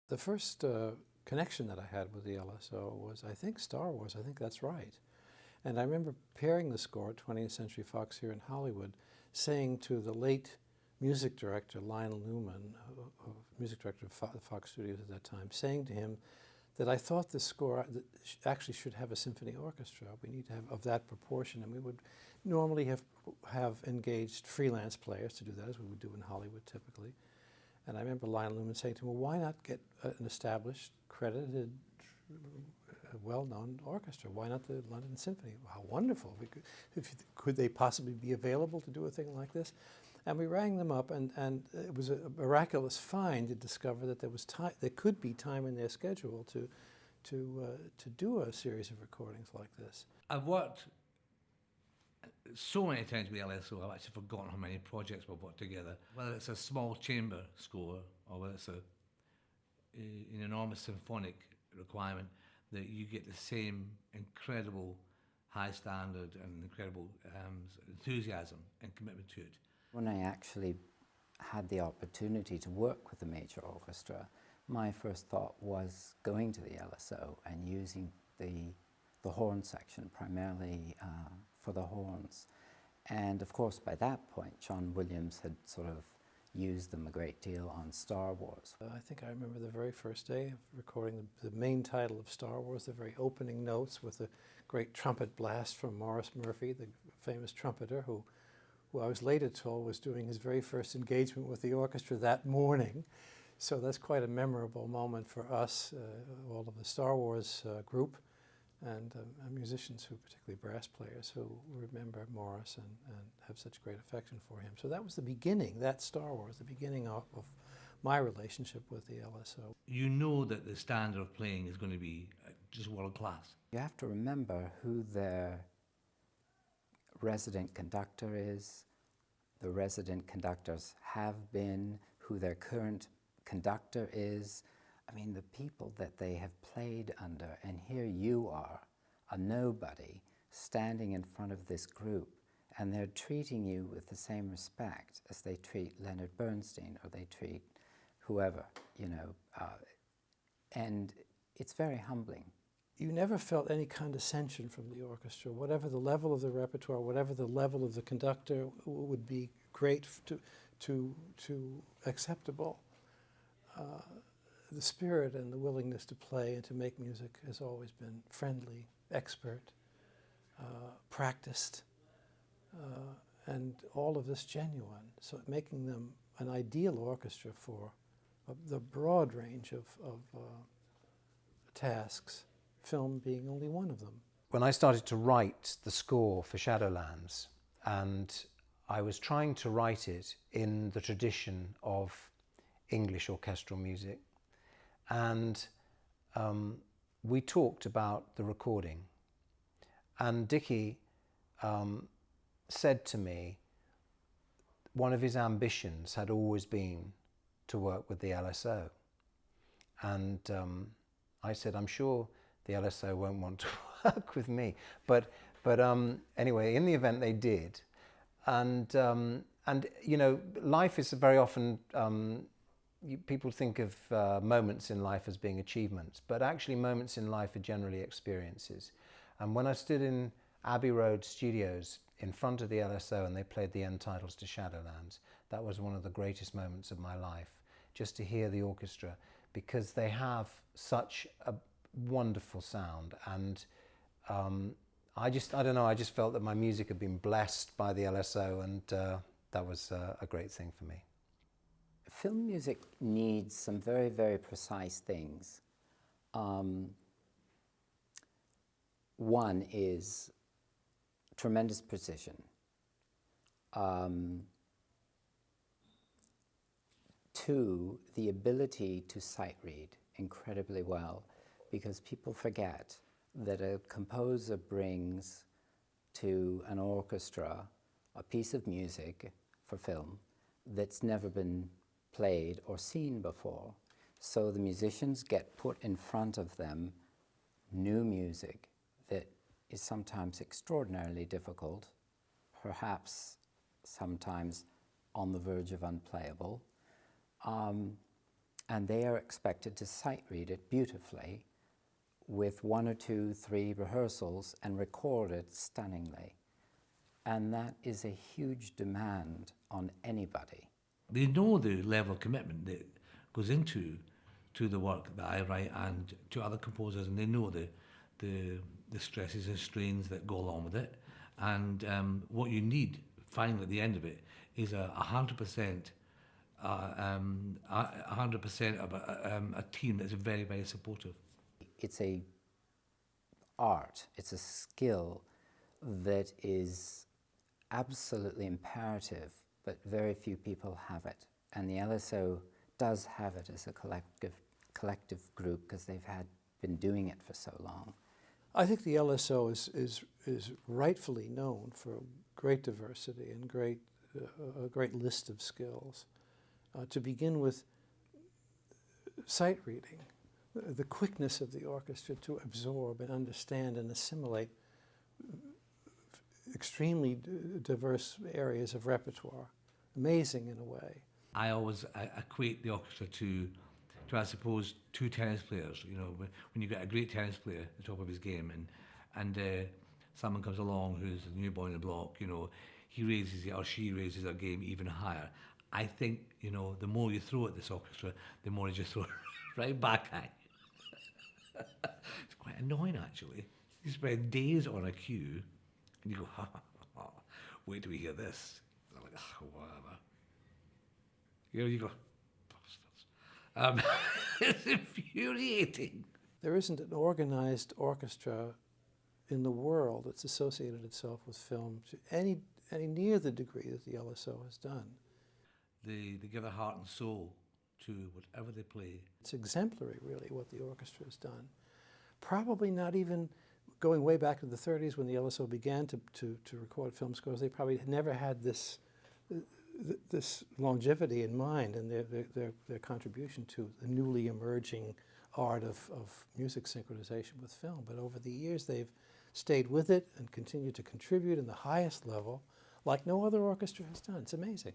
The first connection that I had with the LSO was, I think, Star Wars. I think that's right. And I remember preparing the score at 20th Century Fox here in Hollywood, saying to the late music director, Lionel Newman, music director of the Fox Studios at that time, saying to him that I thought the score actually should have a symphony orchestra. We need to have of that proportion, and we would normally have engaged freelance players to do that, as we would do in Hollywood typically. And I remember Lionel Newman saying to me, well, why not get an established, credited, well-known orchestra? Why not the London Symphony? How wonderful. Could they possibly be available to do a thing like this? And we rang them up, and it was a miraculous find to discover that there could be time in their schedule to do a series of recordings like this. I've worked so many times with LSO, I've actually forgotten how many projects we've worked together. Whether it's a small chamber score or whether it's an enormous symphonic requirement, that you get the same incredible high standard and incredible enthusiasm and commitment to it. When I actually had the opportunity to work with the major orchestra, my first thought was going to the LSO and using the horn section primarily for the horns. And of course, by that point, John Williams had sort of used them a great deal on Star Wars. I think I remember the very first day of recording the main title of Star Wars, the very opening notes with the great trumpet blast from Maurice Murphy, the famous trumpeter who I was later told was doing his very first engagement with the orchestra that morning. So that's quite a memorable moment for us, all of the Star Wars group, and musicians who, particularly brass players, who remember Maurice and have such great affection for him. So that was the beginning, that Star Wars, the beginning of my relationship with the LSO. You know that the standard of playing is going to be just world class. You have to remember who their resident conductor is, the resident conductors have been, who their current conductor is. I mean, the people that they have played under, and here you are, a nobody, standing in front of this group, and they're treating you with the same respect as they treat Leonard Bernstein or they treat whoever, you know, and it's very humbling. You never felt any condescension from the orchestra. Whatever the level of the repertoire, whatever the level of the conductor would be great to acceptable. The spirit and the willingness to play and to make music has always been friendly, expert, practiced, and all of this genuine. So making them an ideal orchestra for the broad range of tasks, film being only one of them. When I started to write the score for Shadowlands, and I was trying to write it in the tradition of English orchestral music, and we talked about the recording, and Dickie said to me one of his ambitions had always been to work with the LSO, and I said, I'm sure the LSO won't want to work with me, but anyway, in the event they did, and you know, life is very often. People think of moments in life as being achievements, but actually moments in life are generally experiences. And when I stood in Abbey Road Studios in front of the LSO and they played the end titles to Shadowlands, that was one of the greatest moments of my life, just to hear the orchestra, because they have such a wonderful sound. And I don't know, I just felt that my music had been blessed by the LSO, and that was a great thing for me. Film music needs some very, very precise things. One is tremendous precision. Two, the ability to sight read incredibly well, because people forget that a composer brings to an orchestra a piece of music for film that's never been played or seen before. So the musicians get put in front of them new music that is sometimes extraordinarily difficult, perhaps sometimes on the verge of unplayable. and they are expected to sight read it beautifully with 1 or 2, 3 rehearsals and record it stunningly. And that is a huge demand on anybody. They know the level of commitment that goes into the work that I write and to other composers, and they know the stresses and strains that go along with it. And what you need, finally, at the end of it, is 100%, 100% of a team that's very, very supportive. It's a art, it's a skill that is absolutely imperative, but very few people have it. And the LSO does have it as a collective group because they've been doing it for so long. I think the LSO is rightfully known for great diversity and a great list of skills. To begin with, sight reading, the quickness of the orchestra to absorb and understand and assimilate extremely diverse areas of repertoire. Amazing in a way. I always equate the orchestra to I suppose, 2 tennis players. You know, when you get a great tennis player at the top of his game, and someone comes along who's a new boy in the block, you know, he raises or she raises their game even higher. I think, you know, the more you throw at this orchestra, the more you just throw it right back at you. It's quite annoying, actually. You spend days on a cue, and you go, ha, ha, ha, wait till we hear this. And I'm like, whatever. You know, you go, bastards. It's infuriating. There isn't an organized orchestra in the world that's associated itself with film to any near the degree that the LSO has done. They give their heart and soul to whatever they play. It's exemplary, really, what the orchestra has done. Probably not even going way back to the 30s when the LSO began to record film scores. They probably never had this longevity in mind and their contribution to the newly emerging art of music synchronization with film. But over the years, they've stayed with it and continued to contribute in the highest level like no other orchestra has done. It's amazing.